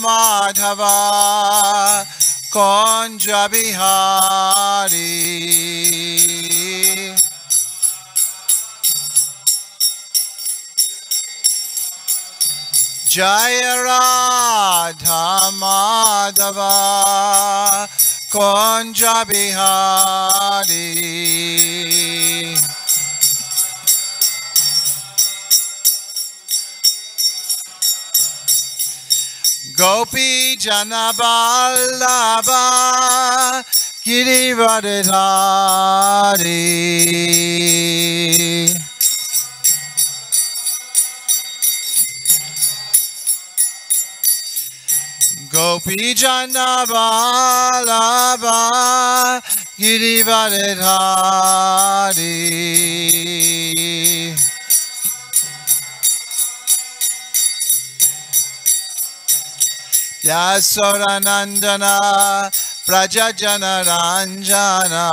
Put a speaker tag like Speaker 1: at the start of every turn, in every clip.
Speaker 1: Madhava Kunja Bihari. Jaya Radha Madhava Kunja Bihari. Gopi Jana Vallabha Girivardhari. Gopi Jana Vallabha Girivardhari. Yasodanandana Prajajana Ranjana.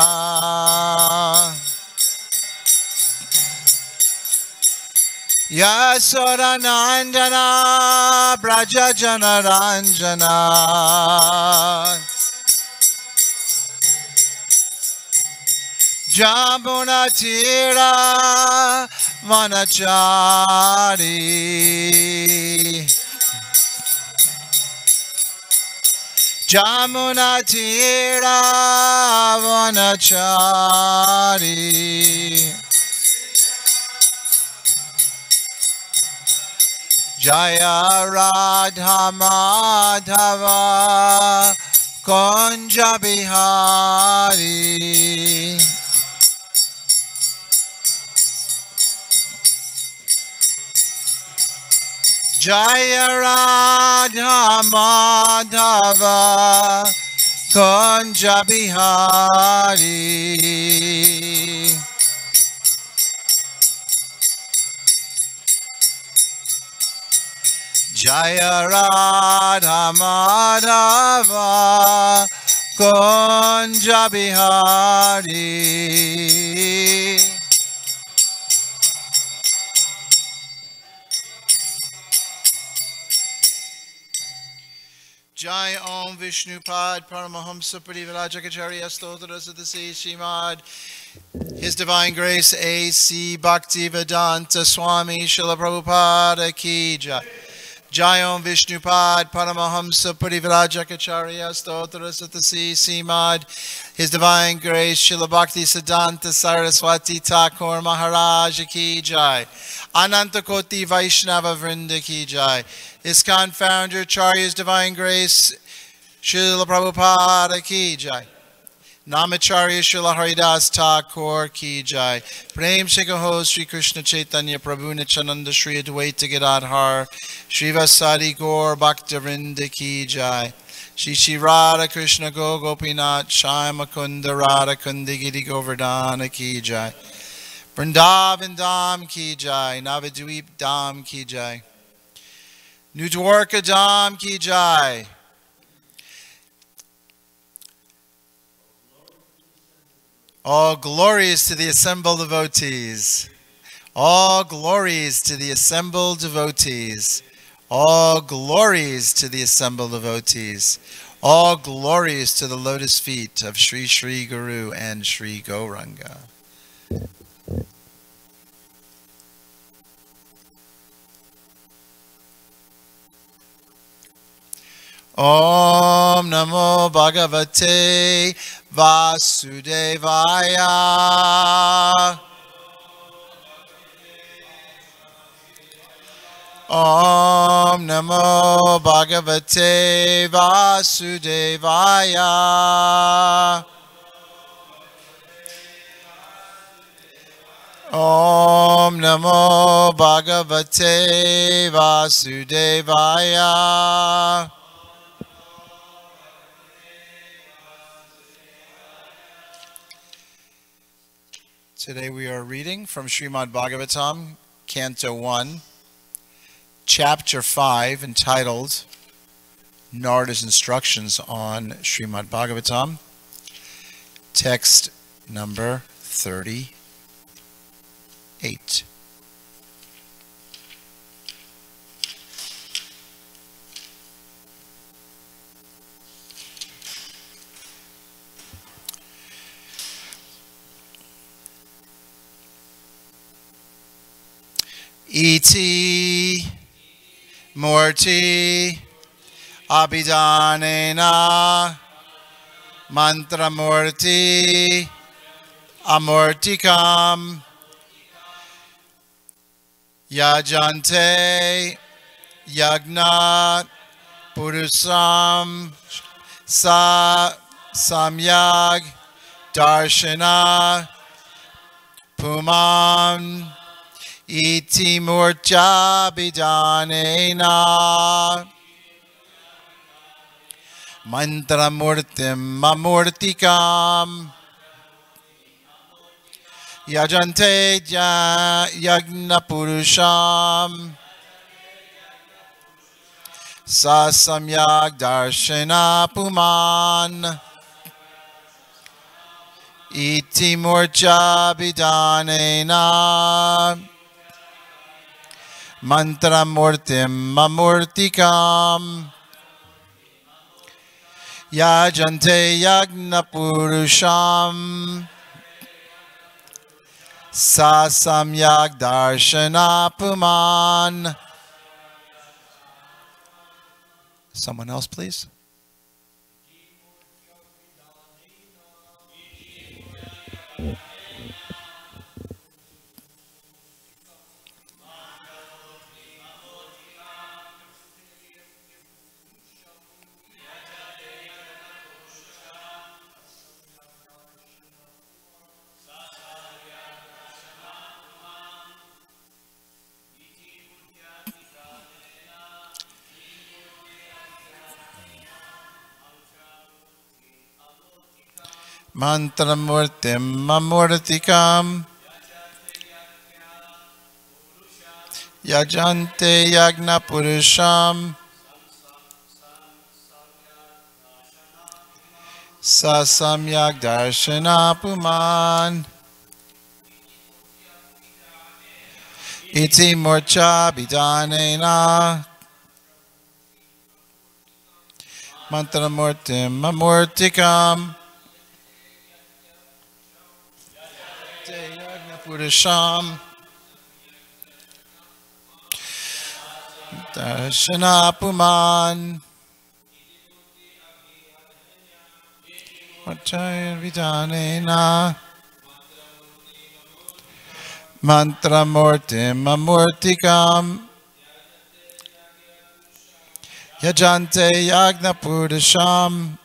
Speaker 1: Yasodanandana Prajajana Ranjana. Jamuna Tira Vanachari. Jamuna Tira Vanachari. Jaya Radha Madhava Kunja Bihari. Jaya Radha Madhava Kunja Bihari. Jaya Radha Madhava Kunja Bihari. Jai Om Vishnupad Paramahamsa Parivrajacharya Stotras of the Sea Shrimad His Divine Grace A.C. Bhaktivedanta Swami Srila Prabhupada Ki Jai. Jai Om Vishnupad Paramahamsa Parivrajacharya Stotras of the Sea Shrimad His Divine Grace Srila Bhakti Siddhanta Saraswati Thakur Maharaj Ki Jai. Ananta Koti Vaishnava Vrinda Ki Jai. ISKCON Founder Acharya's Divine Grace Srila Prabhupada Ki Jai. Namacharya Srila Haridas Thakur Ki Jai. Prem Shikaho Sri Krishna Chaitanya Prabhu Nityananda Sri Advaita Gadadhar Srivasadi Gaur Bhaktivinoda Ki Jai. Shri Shri Radha Krishna Go Gopinath Shyama Kunda Radha Kundi Giri Govardhana Ki Jai. Vrindavan Dham Ki Jai. Navadvip Dham Ki Jai. New Dwarka Dham Ki Jai. All glories to the assembled devotees. All glories to the assembled devotees. All glories to the assembled devotees. All glories to the lotus feet of Sri Sri Guru and Sri Gauranga. Om Namo Bhagavate Vasudevaya. Om Namo Bhagavate Vasudevaya. Om Namo Bhagavate Vasudevaya. Today we are reading from Srimad Bhagavatam, Canto 1, Chapter 5, entitled Narada's Instructions on Srimad Bhagavatam, text number 38. iti murti abhidanena mantramurti amurtikam yajante yagna purusam sa samyag darshana puman iti murcha bidanena mantramurtim mamurtikam yajante yagna purusham sa samyak darshana puman iti murcha bidanena mantramurtim mamurtikam yajante yagna purusham sa samyak darshana puman. Someone else, please. Mantramurtim mamurtikam yajante yagna purusham sa samyak darshana puman iti murcha bidanena mantramurtim mamurtikam Purusham Darshana Puman Vachaya Vidanena Mantramurtim Amurtikam Yajante Yagna Purusham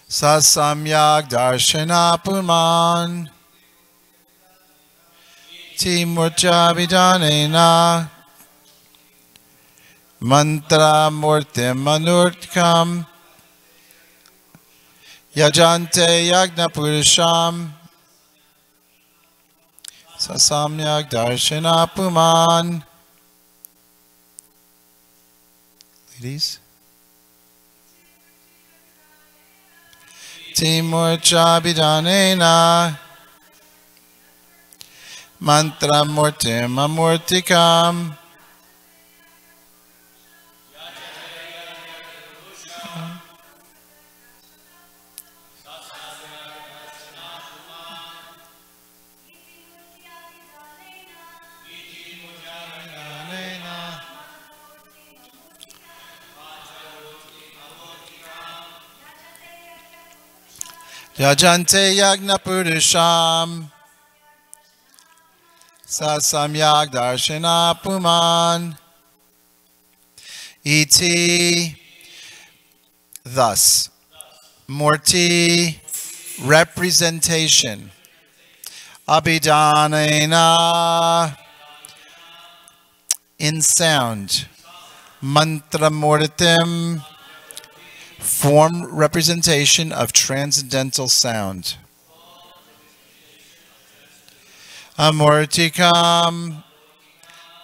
Speaker 1: Sasamyak Darshana Puman Timurcha Vidanena Mantra Murtim Manurtkam Yajante Yagna Purusham Sasamyak Darshana Puman. Ladies. Timurcha Bidanena Mantra Murtim Amurtikam Yajante Yagna Purusham Sasamyak Darshana Puman Iti. Thus, Murti, representation, Abhidanena, in sound, Mantra Murtim, form representation of transcendental sound. Amurtikam,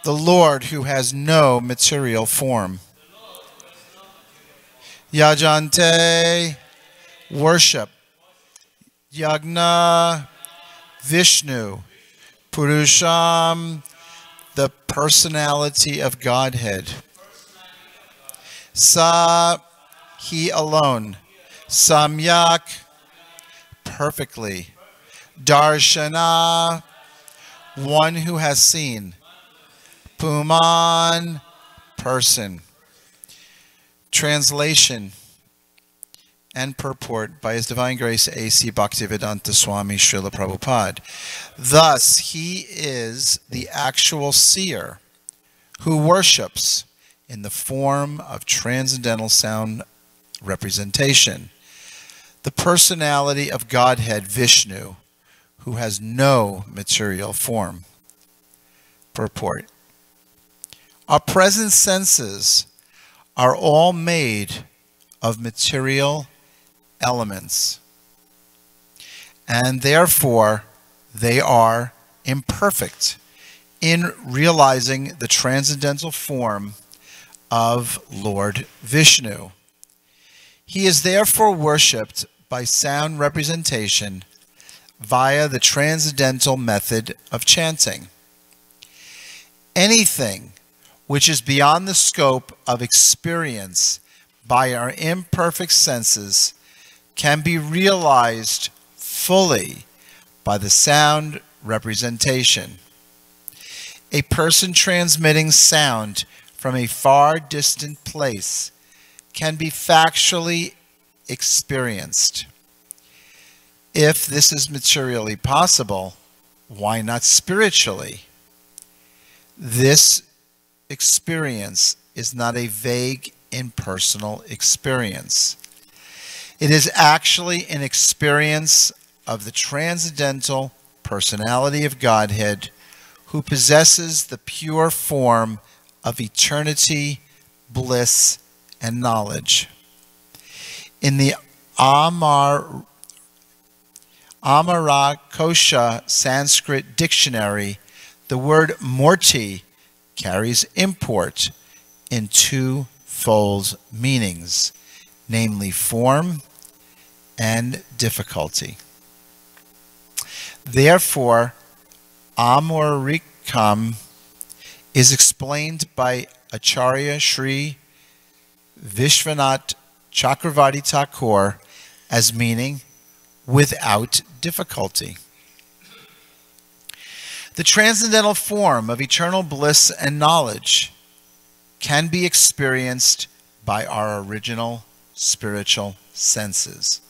Speaker 1: the Lord who has no material form. Yajante, worship. Yagna, Vishnu. Purusham, the personality of Godhead. Sa, he alone. Samyak, perfectly. Darshana, one who has seen. Puman, person. Translation and purport by His Divine Grace A.C. Bhaktivedanta Swami Srila Prabhupada. Thus, he is the actual seer who worships in the form of transcendental sound representation, the personality of Godhead Vishnu, who has no material form. Purport. Our present senses are all made of material elements, and therefore they are imperfect in realizing the transcendental form of Lord Vishnu. He is therefore worshipped by sound representation via the transcendental method of chanting. Anything which is beyond the scope of experience by our imperfect senses can be realized fully by the sound representation. A person transmitting sound from a far distant place can be factually experienced. If this is materially possible, why not spiritually? This experience is not a vague, impersonal experience. It is actually an experience of the transcendental personality of Godhead, who possesses the pure form of eternity, bliss, and knowledge. In the Amarakosha Sanskrit dictionary, the word murti carries import in twofold meanings, namely form and difficulty. Therefore, Amarikam is explained by Acharya Sri Vishwanath Chakravarti Thakur as meaning without difficulty. The transcendental form of eternal bliss and knowledge can be experienced by our original spiritual senses,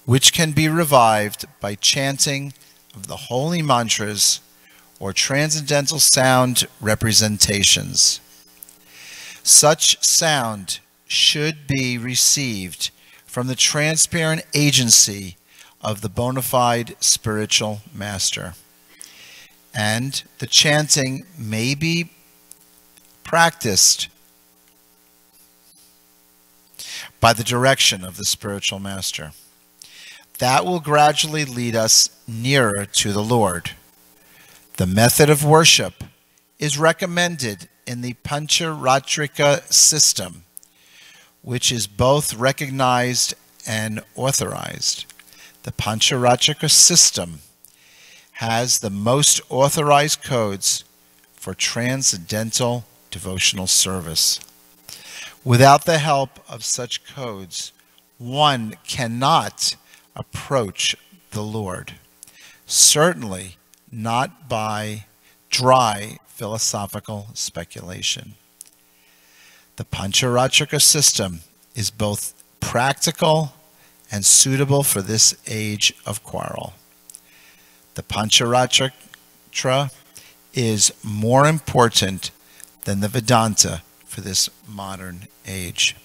Speaker 1: which can be revived by chanting of the holy mantras or transcendental sound representations. Such sound should be received from the transparent agency of the bona fide spiritual master. And the chanting may be practiced by the direction of the spiritual master. That will gradually lead us nearer to the Lord. The method of worship is recommended in the Pancharatrika system, which is both recognized and authorized. The Pancharatrika system has the most authorized codes for transcendental devotional service. Without the help of such codes, one cannot approach the Lord, certainly not by dry philosophical speculation. The Pancharatrika system is both practical and suitable for this age of quarrel. The Pancharatrika is more important than the Vedanta for this modern age.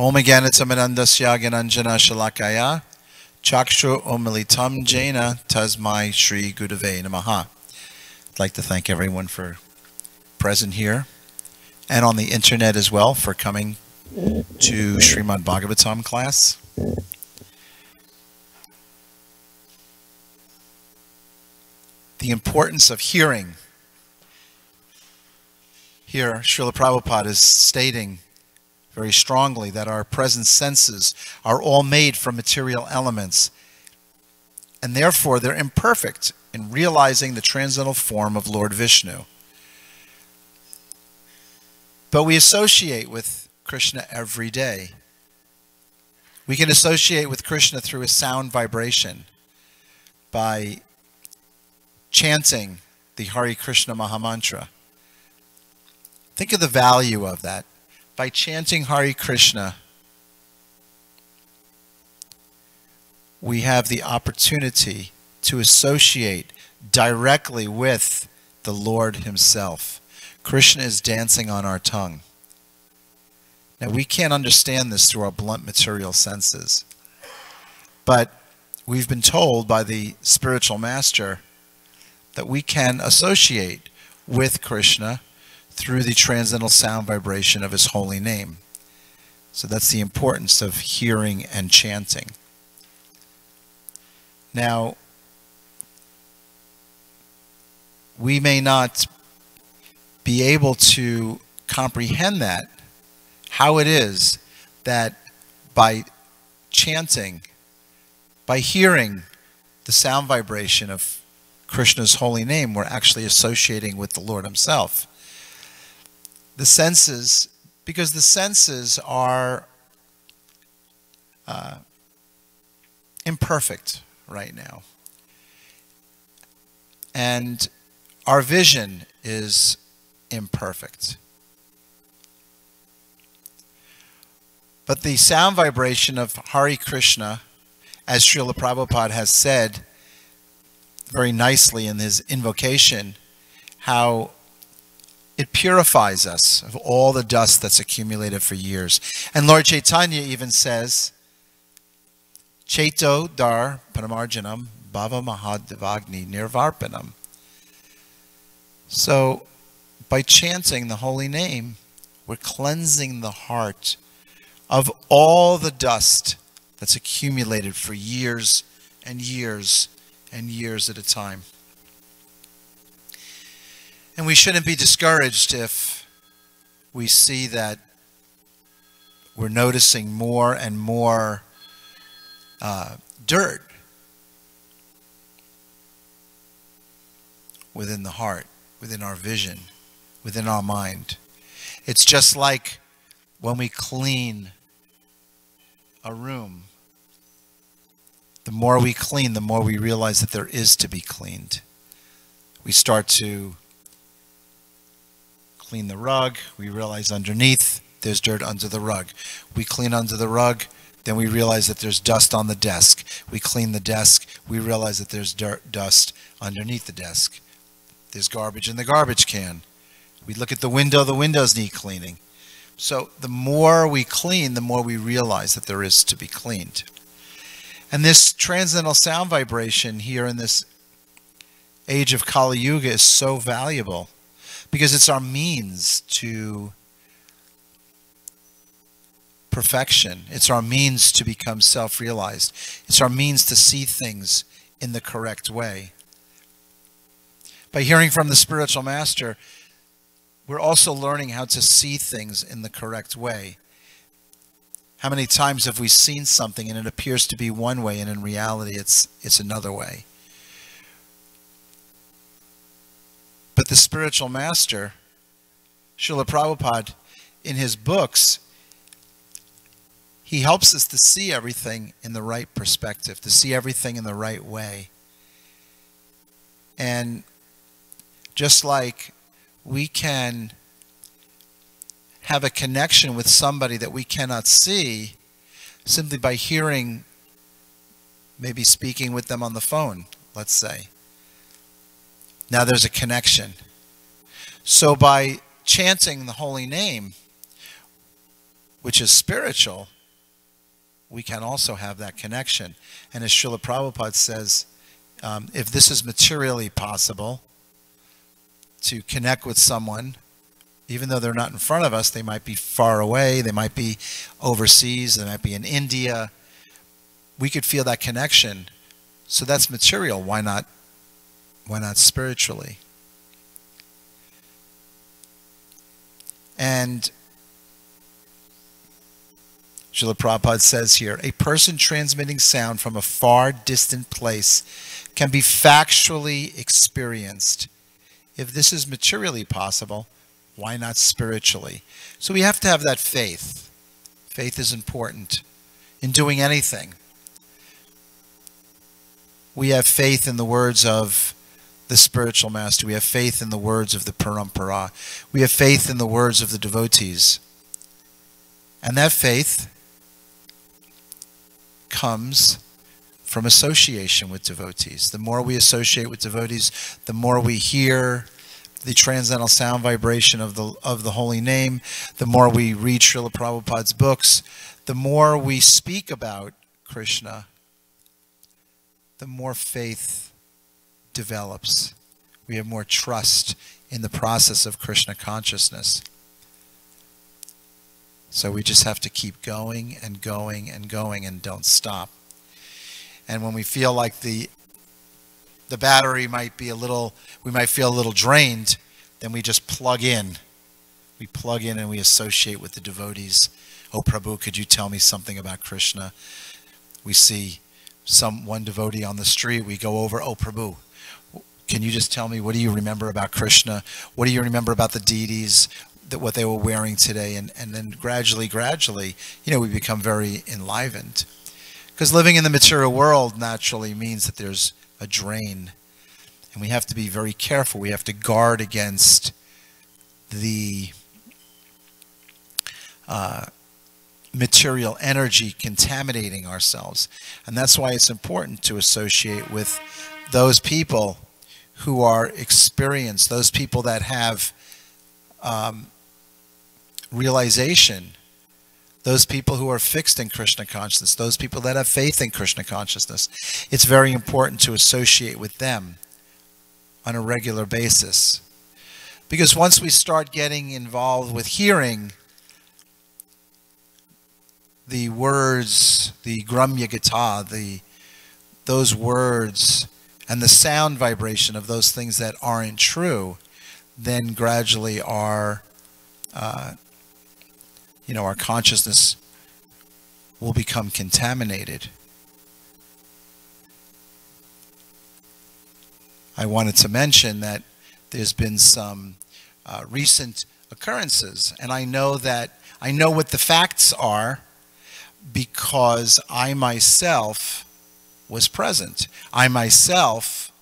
Speaker 1: Om Gyanatamanandasya Gyananjana Shalakaya Chakshu Omilitam Jaina Tasmai Shri Gurave Namaha. I'd like to thank everyone for present here and on the internet as well for coming to Srimad Bhagavatam class. The importance of hearing. Here, Srila Prabhupada is stating very strongly that our present senses are all made from material elements, and therefore they're imperfect in realizing the transcendental form of Lord Vishnu. But we associate with Krishna every day. We can associate with Krishna through a sound vibration by chanting the Hare Krishna Mahamantra. Think of the value of that. By chanting Hare Krishna, we have the opportunity to associate directly with the Lord himself. Krishna is dancing on our tongue. Now, we can't understand this through our blunt material senses, but we've been told by the spiritual master that we can associate with Krishna through the transcendental sound vibration of his holy name. So that's the importance of hearing and chanting. Now, we may not be able to comprehend that, how it is that by chanting, by hearing the sound vibration of Krishna's holy name, we're actually associating with the Lord himself. The senses, because the senses are imperfect right now. And our vision is imperfect. But the sound vibration of Hare Krishna, as Srila Prabhupada has said very nicely in his invocation, how it purifies us of all the dust that's accumulated for years. And Lord Chaitanya even says, Chaito dar paramarjanam bhava mahadevagni nirvarpanam. So, by chanting the holy name, we're cleansing the heart of all the dust that's accumulated for years and years and years at a time. And we shouldn't be discouraged if we see that we're noticing more and more dirt within the heart, within our vision, within our mind. It's just like when we clean a room. The more we clean, the more we realize that there is to be cleaned. We start to clean the rug. We realize underneath there's dirt under the rug. We clean under the rug. Then we realize that there's dust on the desk. We clean the desk. We realize that there's dust underneath the desk. There's garbage in the garbage can. We look at the windows need cleaning. So the more we clean, the more we realize that there is to be cleaned. And this transcendental sound vibration here in this age of Kali Yuga is so valuable because it's our means to perfection. It's our means to become self-realized. It's our means to see things in the correct way. By hearing from the spiritual master, we're also learning how to see things in the correct way. How many times have we seen something and it appears to be one way and in reality it's another way? But the spiritual master, Srila Prabhupada, in his books, he helps us to see everything in the right perspective, to see everything in the right way. And just like we can have a connection with somebody that we cannot see simply by hearing, maybe speaking with them on the phone, let's say. Now there's a connection. So by chanting the holy name, which is spiritual, we can also have that connection. And as Srila Prabhupada says, if this is materially possible, to connect with someone, even though they're not in front of us, they might be far away, they might be overseas, they might be in India. We could feel that connection. So that's material. Why not spiritually? And Srila Prabhupada says here, a person transmitting sound from a far distant place can be factually experienced. If this is materially possible, Why not spiritually? So we have to have that faith. Faith is important in doing anything. We have faith in the words of the spiritual master. We have faith in the words of the parampara. We have faith in the words of the devotees. And that faith comes from association with devotees. The more we associate with devotees, the more we hear the transcendental sound vibration of the holy name, the more we read Srila Prabhupada's books, the more we speak about Krishna, the more faith develops. We have more trust in the process of Krishna consciousness. So we just have to keep going and going and going and don't stop. And when we feel like the battery might be we might feel a little drained, then we just plug in. We plug in and we associate with the devotees. Oh Prabhu, could you tell me something about Krishna? We see one devotee on the street, we go over, oh Prabhu, can you just tell me, what do you remember about Krishna? What do you remember about the deities, what they were wearing today? And then gradually, we become very enlivened. Because living in the material world naturally means that there's a drain. And we have to be very careful. We have to guard against the material energy contaminating ourselves. And that's why it's important to associate with those people who are experienced, those people that have realization, those people who are fixed in Krishna consciousness, those people that have faith in Krishna consciousness. It's very important to associate with them on a regular basis. Because once we start getting involved with hearing the words, the Gramya Gita, those words, and the sound vibration of those things that aren't true, then gradually our consciousness will become contaminated. I wanted to mention that there's been some recent occurrences, and I know what the facts are because I myself was present. I myself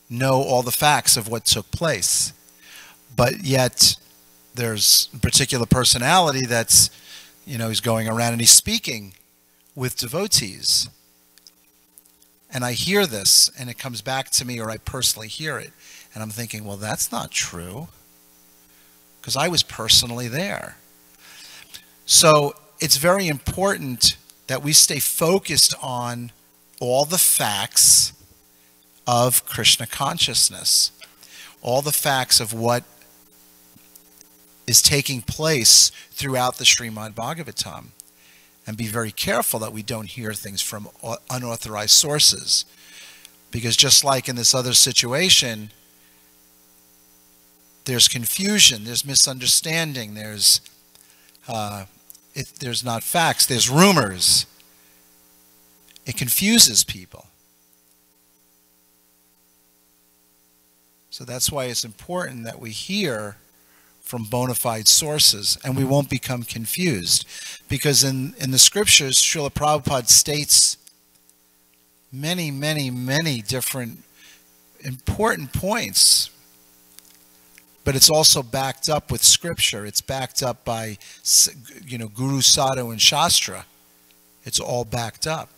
Speaker 1: know all the facts of what took place. But yet there's a particular personality that's, he's going around and he's speaking with devotees. And I hear this and it comes back to me, or I personally hear it. And I'm thinking, well, that's not true, because I was personally there. So it's very important that we stay focused on all the facts of Krishna consciousness, all the facts of what is taking place throughout the Srimad Bhagavatam, and be very careful that we don't hear things from unauthorized sources. Because just like in this other situation, there's confusion, there's misunderstanding, there's not facts, there's rumors. It confuses people. So that's why it's important that we hear from bona fide sources, and we won't become confused. Because in the scriptures, Srila Prabhupada states many, many, many different important points. But it's also backed up with scripture. It's backed up by, Guru, Sadhu, and Shastra. It's all backed up.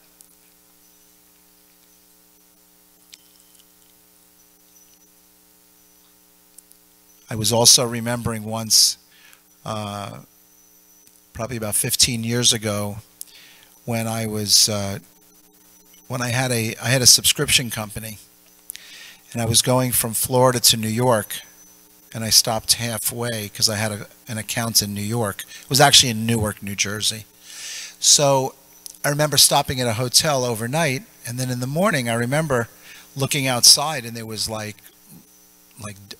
Speaker 1: I was also remembering once, probably about 15 years ago, when I had a subscription company, and I was going from Florida to New York, and I stopped halfway because I had an account in New York. It was actually in Newark, New Jersey. So I remember stopping at a hotel overnight, and then in the morning I remember looking outside, and there was like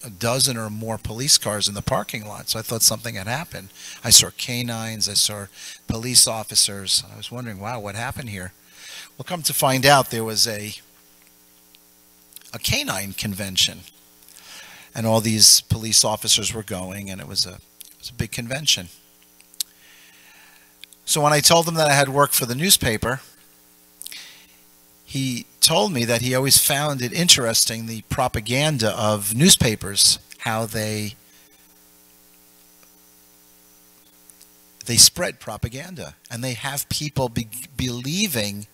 Speaker 1: a dozen or more police cars in the parking lot. So I thought something had happened. I saw canines, I saw police officers. I was wondering, wow, what happened here? Well, come to find out, there was a canine convention. and all these police officers were going, and it was a big convention. So when I told him that I had worked for the newspaper, he told me that he always found it interesting, the propaganda of newspapers, how they spread propaganda, and they have people believing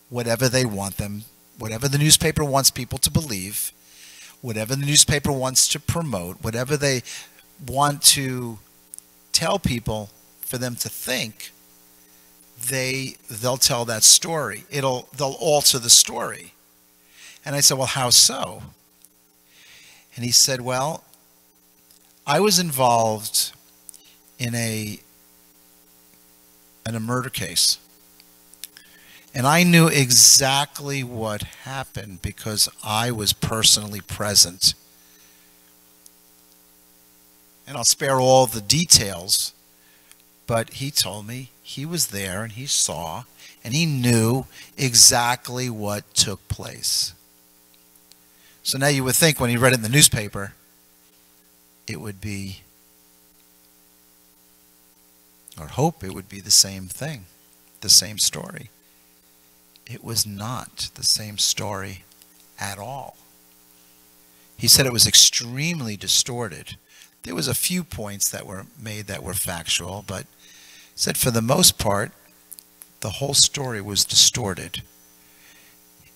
Speaker 1: whatever they want them, whatever the newspaper wants people to believe, whatever the newspaper wants to promote, whatever they want to tell people for them to think, they'll tell that story. They'll alter the story. And I said, well, how so? And he said, well, I was involved in a murder case. And I knew exactly what happened because I was personally present. And I'll spare all the details, but he told me he was there and he saw and he knew exactly what took place. So now you would think when he read it in the newspaper, it would be, or hope it would be the same thing, the same story. It was not the same story at all. He said it was extremely distorted. There was a few points that were made that were factual, but he said for the most part, the whole story was distorted.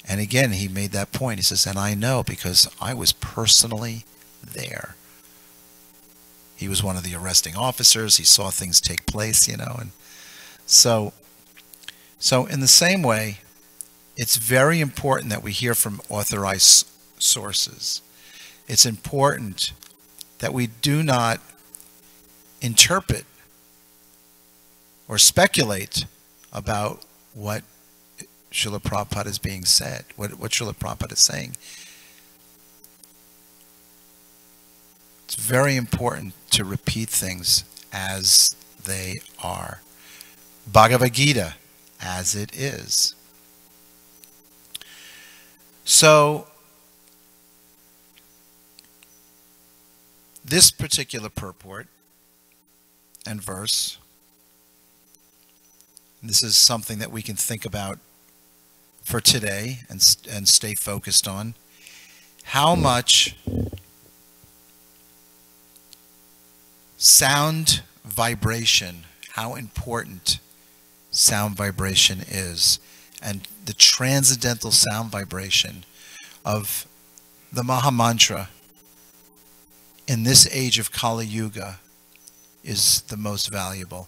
Speaker 1: And again, he made that point. He says, and I know because I was personally there. He was one of the arresting officers. He saw things take place, you know. And so in the same way, it's very important that we hear from authorized sources. It's important that we do not interpret or speculate about what Srila Prabhupada is being said, what Srila Prabhupada is saying. It's very important to repeat things as they are. Bhagavad Gita, as it is. So, this particular purport and verse, this is something that we can think about for today and stay focused on. How much sound vibration, how important sound vibration is, and the transcendental sound vibration of the Maha Mantra in this age of Kali Yuga is the most valuable.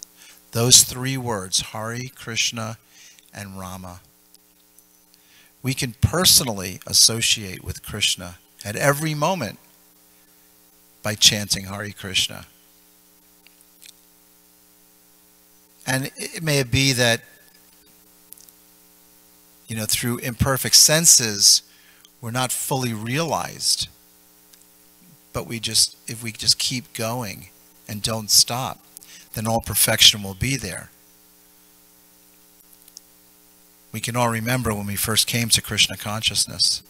Speaker 1: Those three words, Hari, Krishna, and Rama. We can personally associate with Krishna at every moment by chanting Hari Krishna. And it may be that, you know, through imperfect senses, we're not fully realized. But if we just keep going and don't stop, then all perfection will be there. We can all remember when we first came to Krishna consciousness,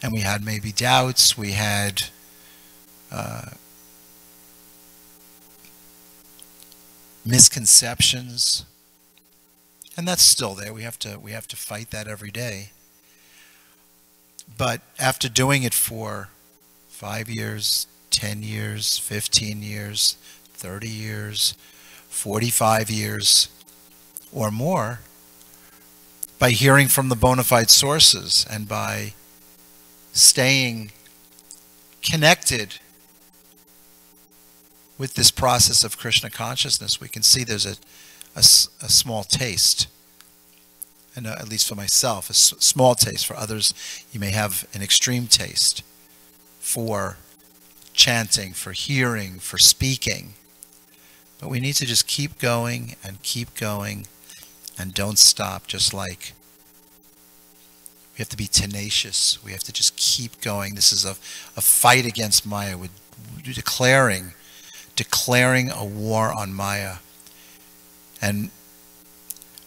Speaker 1: and we had maybe doubts, we had misconceptions, and that's still there. We have to fight that every day. But after doing it for 5 years, 10 years, 15 years, 30 years, 45 years, or more, by hearing from the bona fide sources and by staying connected with this process of Krishna consciousness, we can see there's a small taste. And at least for myself, a small taste. For others, you may have an extreme taste for chanting, for hearing, for speaking. But we need to just keep going and don't stop. Just like we have to be tenacious. We have to just keep going. This is a fight against Maya. We're declaring a war on Maya. And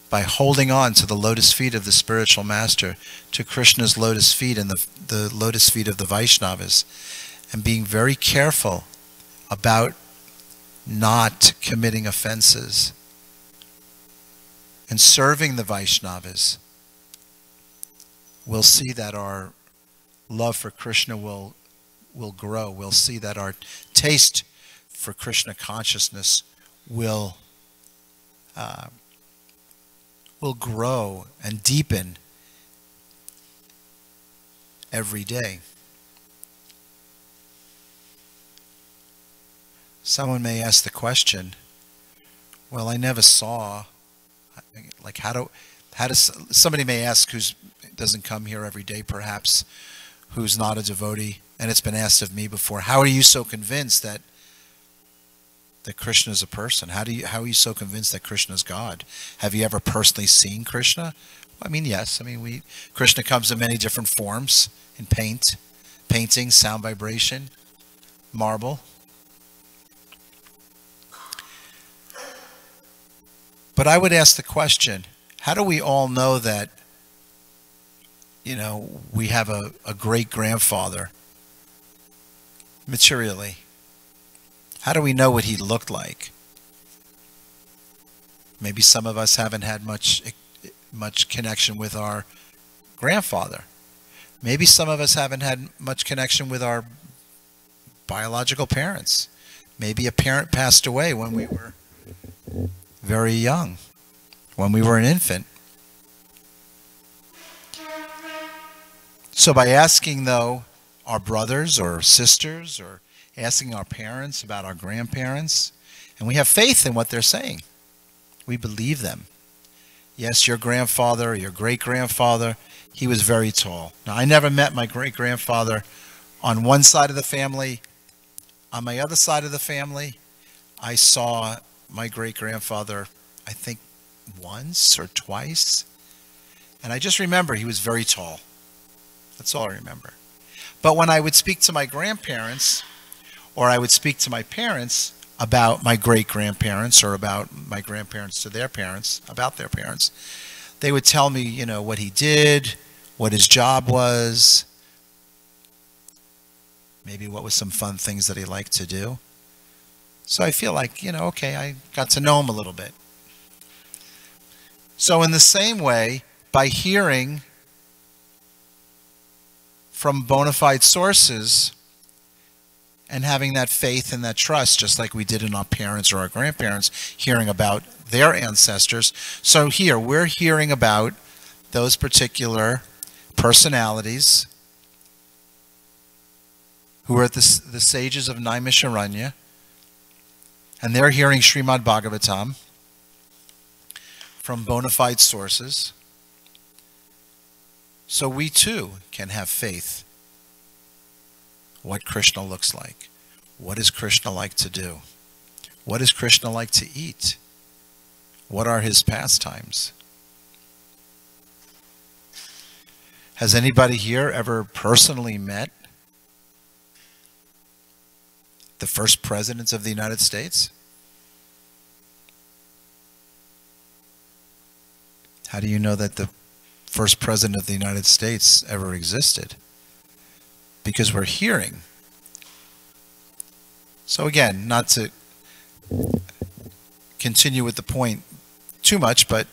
Speaker 1: by holding on to the lotus feet of the spiritual master, to Krishna's lotus feet and the lotus feet of the Vaishnavas, and being very careful about not committing offenses and serving the Vaishnavas, we'll see that our love for Krishna will grow. We'll see that our taste for Krishna consciousness will grow and deepen every day. Someone may ask the question, well, I never saw, like how does somebody may ask who doesn't come here every day perhaps, who's not a devotee, and it's been asked of me before, how are you so convinced that Krishna is a person? How are you so convinced that Krishna is God? Have you ever personally seen Krishna? Well, I mean, yes. I mean, Krishna comes in many different forms, in painting, sound vibration, marble. But I would ask the question, how do we all know that, we have a great-grandfather materially? How do we know what he looked like? Maybe some of us haven't had much connection with our grandfather. Maybe some of us haven't had much connection with our biological parents. Maybe a parent passed away when we were very young, when we were an infant. So by asking, though, our brothers or sisters, or asking our parents about our grandparents, and we have faith in what they're saying. We believe them. Yes, your grandfather or your great-grandfather, he was very tall. Now, I never met my great-grandfather on one side of the family. On my other side of the family, I saw my great-grandfather, I think, once or twice. And I just remember he was very tall. That's all I remember. But when I would speak to my grandparents, or I would speak to my parents about my great-grandparents, or about my grandparents to their parents, about their parents, they would tell me, what he did, what his job was, maybe what was some fun things that he liked to do. So I feel like, okay, I got to know him a little bit. So in the same way, by hearing from bona fide sources and having that faith and that trust, just like we did in our parents or our grandparents, hearing about their ancestors. So here, we're hearing about those particular personalities who are at the sages of Naimisharanya, and they're hearing Srimad Bhagavatam from bona fide sources. So we too can have faith. What Krishna looks like. What is Krishna like to do? What is Krishna like to eat? What are his pastimes? Has anybody here ever personally met the first president of the United States? How do you know that the first president of the United States ever existed? Because we're hearing. So again, not to continue with the point too much, but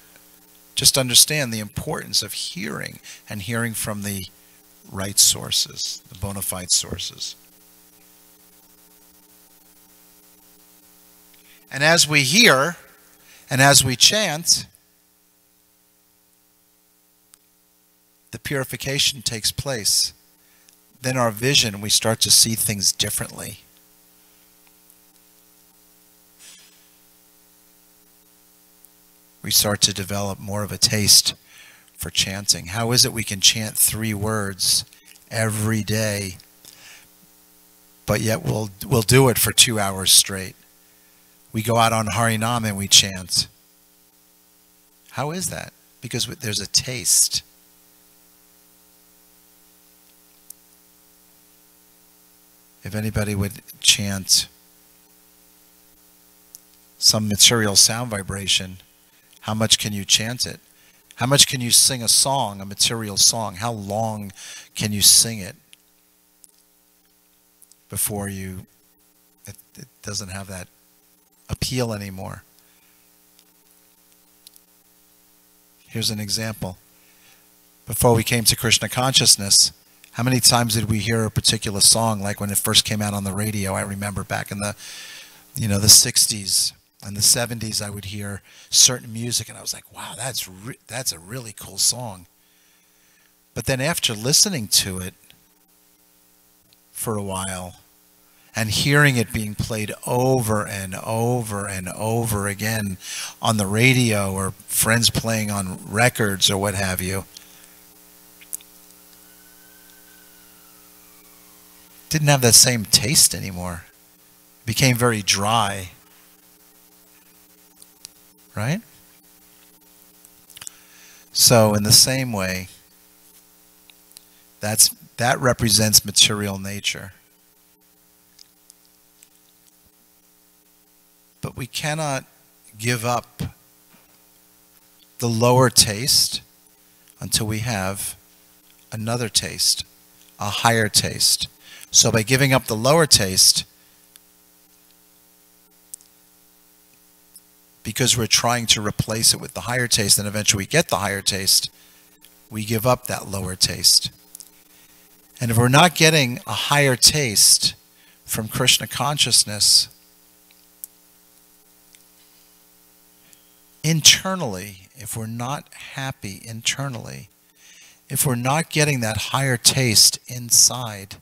Speaker 1: just understand the importance of hearing, and hearing from the right sources, the bona fide sources. And as we hear, and as we chant, the purification takes place. Then our vision, we start to see things differently. We start to develop more of a taste for chanting. How is it we can chant 3 words every day, but yet we'll do it for 2 hours straight? We go out on Harinam and we chant. How is that? Because there's a taste. If anybody would chant some material sound vibration, how much can you chant it? How much can you sing a song, a material song? How long can you sing it before it doesn't have that appeal anymore. Here's an example. Before we came to Krishna consciousness, how many times did we hear a particular song, like when it first came out on the radio? I remember back in the, the 60s and the 70s, I would hear certain music and I was like, wow, that's a really cool song. But then after listening to it for a while and hearing it being played over and over and over again on the radio or friends playing on records or what have you, didn't have that same taste anymore. It became very dry. Right? So in the same way, that represents material nature. But we cannot give up the lower taste until we have another taste, a higher taste. So by giving up the lower taste, because we're trying to replace it with the higher taste, and eventually we get the higher taste, we give up that lower taste. And if we're not getting a higher taste from Krishna consciousness, internally, if we're not happy internally, if we're not getting that higher taste inside,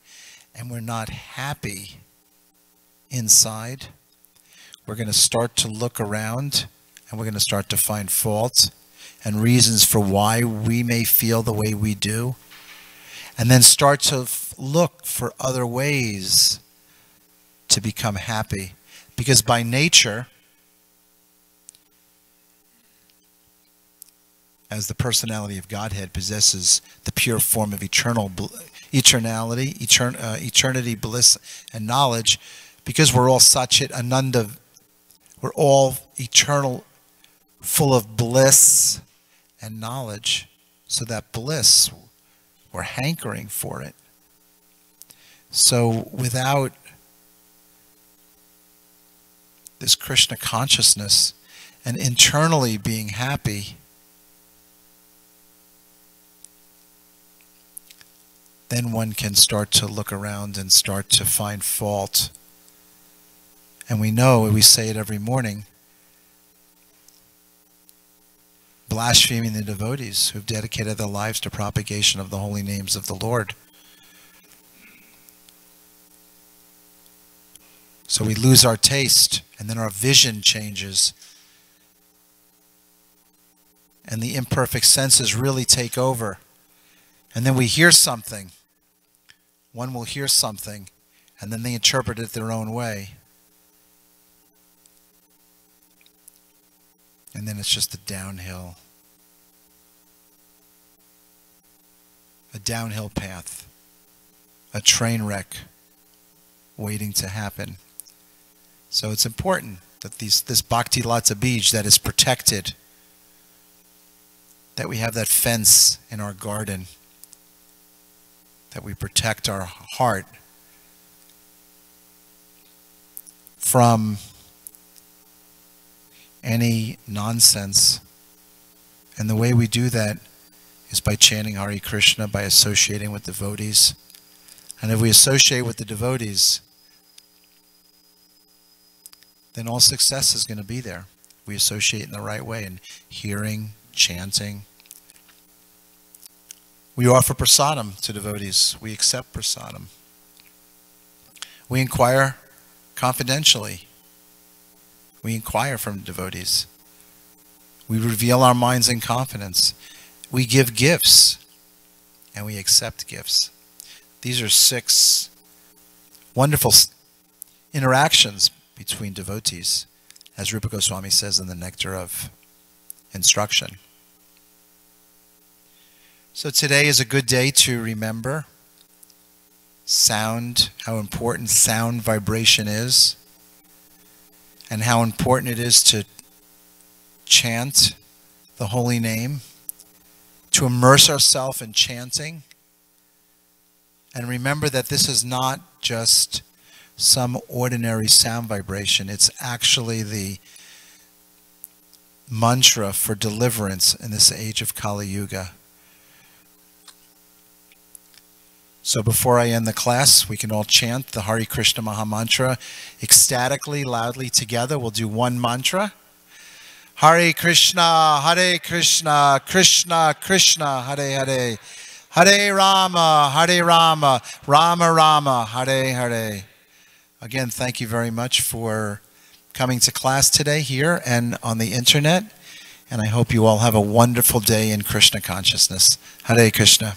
Speaker 1: and we're not happy inside, we're going to start to look around and we're going to start to find fault and reasons for why we may feel the way we do, and then start to look for other ways to become happy. Because by nature, as the personality of Godhead possesses the pure form of eternity, bliss, and knowledge, because we're all Satchit Ananda, we're all eternal, full of bliss and knowledge. So that bliss, we're hankering for it. So without this Krishna consciousness and internally being happy, then one can start to look around and start to find fault. And we know, we say it every morning, blaspheming the devotees who've dedicated their lives to propagation of the holy names of the Lord. So we lose our taste, and then our vision changes. And the imperfect senses really take over. And then we hear something. One will hear something, and then they interpret it their own way. And then it's just a downhill path, a train wreck waiting to happen. So it's important that this Bhakti Lata Bij that is protected, that we have that fence in our garden, that we protect our heart from any nonsense. And the way we do that is by chanting Hare Krishna, by associating with devotees. And if we associate with the devotees, then all success is going to be there. We associate in the right way, in hearing, chanting. We offer prasadam to devotees. We accept prasadam. We inquire confidentially. We inquire from devotees. We reveal our minds in confidence. We give gifts, and we accept gifts. These are 6 wonderful interactions between devotees, as Rupa Goswami says in the Nectar of Instruction. So today is a good day to remember sound, how important sound vibration is, and how important it is to chant the holy name, to immerse ourselves in chanting, and remember that this is not just some ordinary sound vibration. It's actually the mantra for deliverance in this age of Kali Yuga. So before I end the class, we can all chant the Hare Krishna Maha Mantra ecstatically, loudly together. We'll do one mantra. Hare Krishna, Krishna Krishna, Hare Hare. Hare Rama, Rama Rama, Hare Hare. Again, thank you very much for coming to class today here and on the internet. And I hope you all have a wonderful day in Krishna consciousness. Hare Krishna.